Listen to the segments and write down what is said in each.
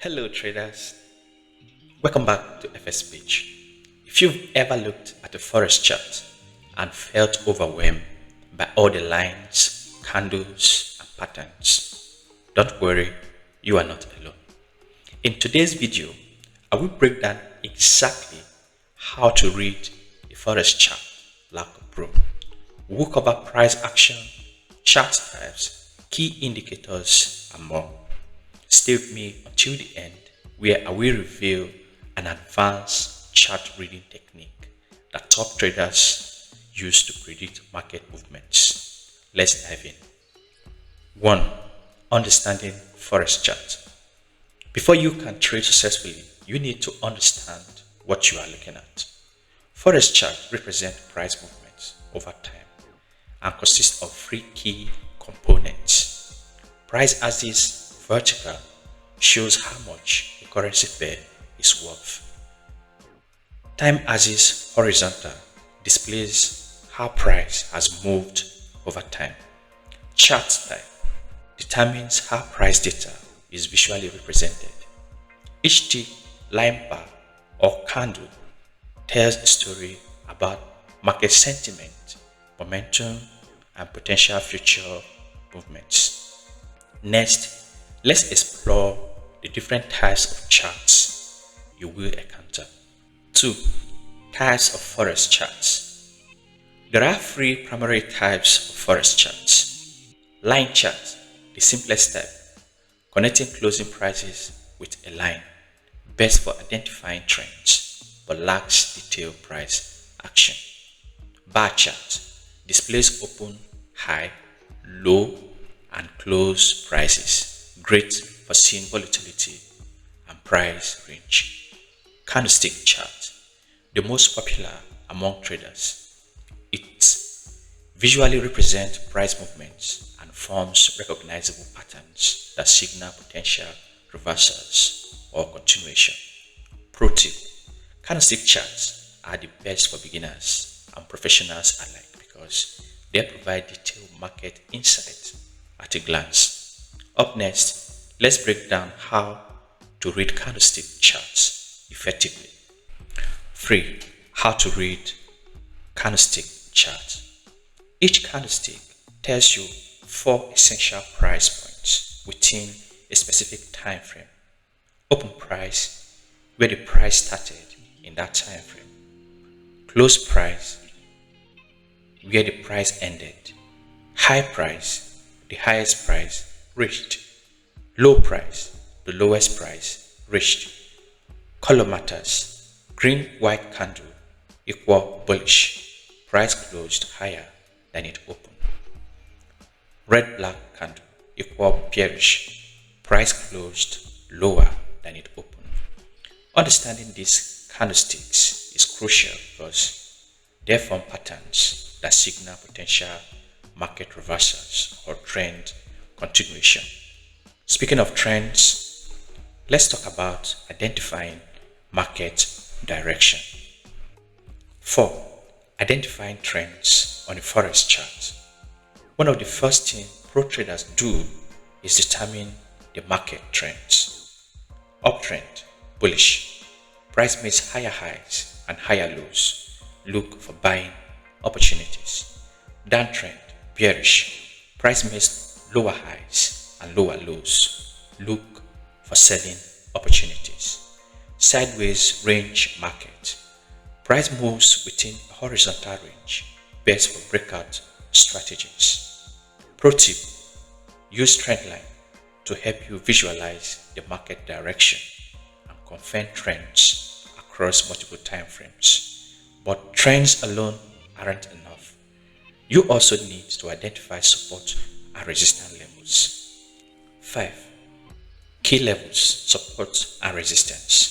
Hello traders, welcome back to FS Page. If you've ever looked at a Forex chart and felt overwhelmed by all the lines, candles and patterns, don't worry, you are not alone. In today's video, I will break down exactly how to read a Forex chart like a pro. We'll cover price action, chart types, key indicators and more. Stay with me until the end, where I will reveal an advanced chart reading technique that top traders use to predict market movements. Let's dive in. 1. Understanding Forex chart. Before you can trade successfully, you need to understand what you are looking at. Forex chart represent price movements over time and consists of three key components. Price axis vertical shows how much a currency pair is worth. Time axis horizontal displays how price has moved over time. Chart type determines how price data is visually represented. Each tick, line bar, or candle tells a story about market sentiment, momentum, and potential future movements. Next, let's explore the different types of charts you will encounter. 2. Types of Forex charts. There are three primary types of Forex charts. Line chart, the simplest type, connecting closing prices with a line, best for identifying trends, but lacks detailed price action. Bar chart displays open, high, low, and close prices, great for seeing volatility and price range. Candlestick chart, the most popular among traders. It visually represents price movements and forms recognizable patterns that signal potential reversals or continuation. Pro tip: candlestick charts are the best for beginners and professionals alike because they provide detailed market insight at a glance. Up next, let's break down how to read candlestick charts effectively. 3. How to read candlestick chart. Each candlestick tells you 4 essential price points within a specific time frame. Open price, where the price started in that time frame. Close price, where the price ended. High price, the highest price reached. Low price, the lowest price reached. Color matters. Green white candle equal bullish, price closed higher than it opened. Red black candle equal bearish, price closed lower than it opened. Understanding these candlesticks is crucial because they form patterns that signal potential market reversals or trend continuation. Speaking of trends, let's talk about identifying market direction. 4. Identifying trends on a Forex chart. One of the first things pro traders do is determine the market trends. Uptrend, bullish, price makes higher highs and higher lows. Look for buying opportunities. Downtrend, bearish, price makes lower highs and lower lows. Look for selling opportunities. Sideways range market, price moves within a horizontal range, best for breakout strategies. Pro tip: use trend line to help you visualize the market direction and confirm trends across multiple time frames. But trends alone aren't enough. You also need to identify support and resistance levels. 5. Key levels, support and resistance.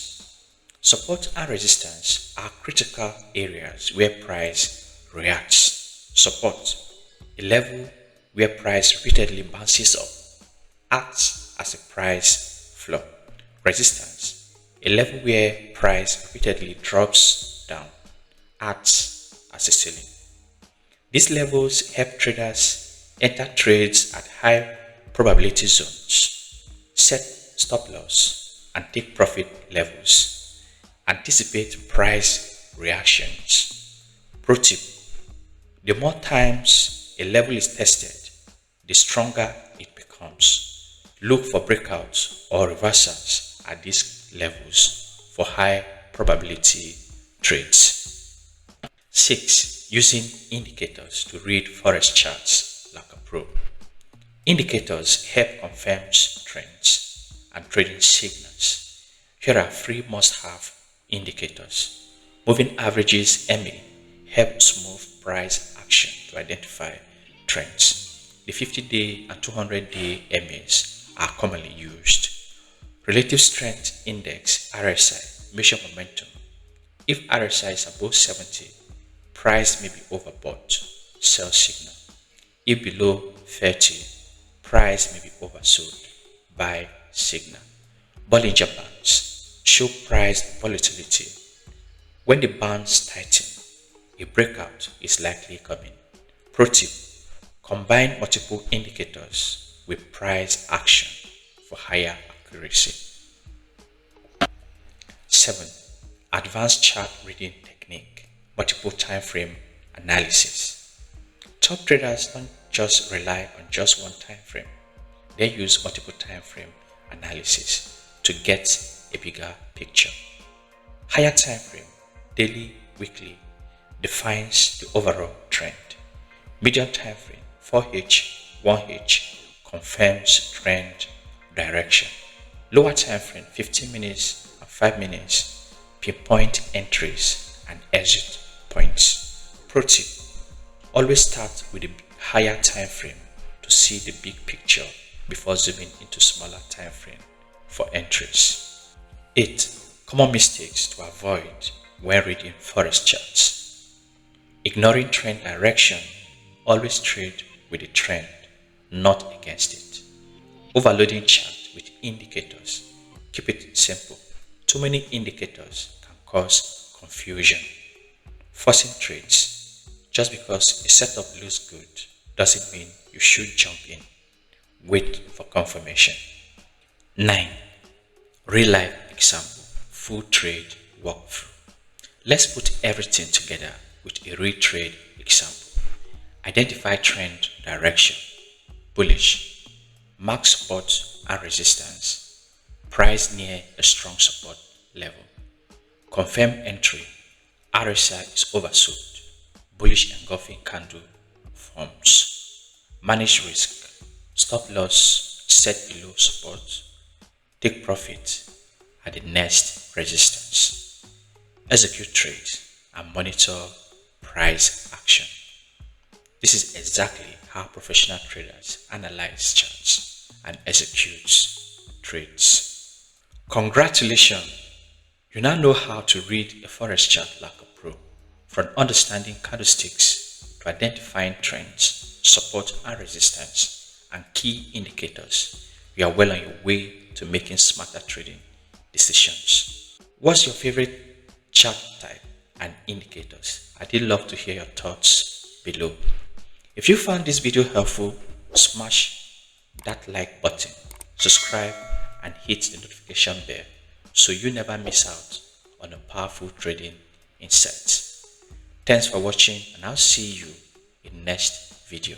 Support and resistance are critical areas where price reacts. Support, a level where price repeatedly bounces up, acts as a price floor. Resistance, a level where price repeatedly drops down, acts as a ceiling. These levels help traders enter trades at high probability zones, set stop loss, and take profit levels. Anticipate price reactions. Pro tip: the more times a level is tested, the stronger it becomes. Look for breakouts or reversals at these levels for high probability trades. 6. Using indicators to read forex charts like a pro. Indicators help confirm trends and trading signals. Here are 3 must-have indicators. Moving averages MA help smooth price action to identify trends. The 50-day and 200-day MAs are commonly used. Relative Strength Index RSI measure momentum. If RSI is above 70, price may be overbought, sell signal. If below 30, price may be oversold, buy signal. Bollinger Bands show price volatility. When the bands tighten, a breakout is likely coming. Pro tip: combine multiple indicators with price action for higher accuracy. 7. Advanced chart reading technique, multiple time frame analysis. Top traders don't just rely on just one time frame. They use multiple time frame analysis to get a bigger picture. Higher time frame, daily, weekly, defines the overall trend. Medium time frame, 4H, 1H, confirms trend direction. Lower time frame, 15 minutes and 5 minutes, pinpoint entries and exit points. Pro tip: always start with the higher time frame to see the big picture before zooming into smaller time frame for entries. 8. Common mistakes to avoid when reading forex charts. Ignoring trend direction. Always trade with the trend, not against it. Overloading chart with indicators. Keep it simple. Too many indicators can cause confusion. Forcing trades. Just because a setup looks good doesn't mean you should jump in. Wait for confirmation. 9. Real life example, full trade walkthrough. Let's put everything together with a real trade example. Identify trend direction, bullish, mark support and resistance, price near a strong support level. Confirm entry, RSI is oversold, bullish engulfing candle forms. Manage risk, stop loss set below support, take profit at the next resistance. Execute trade and monitor price action. This is exactly how professional traders analyze charts and execute trades. Congratulations! You now know how to read a forex chart like a pro. From understanding candlesticks to identifying trends, support and resistance, and key indicators, you are well on your way to making smarter trading decisions. What's your favorite chart type and indicators? I'd love to hear your thoughts below. If you found this video helpful, smash that like button, subscribe and hit the notification bell so you never miss out on a powerful trading insights. Thanks for watching and I'll see you in next video.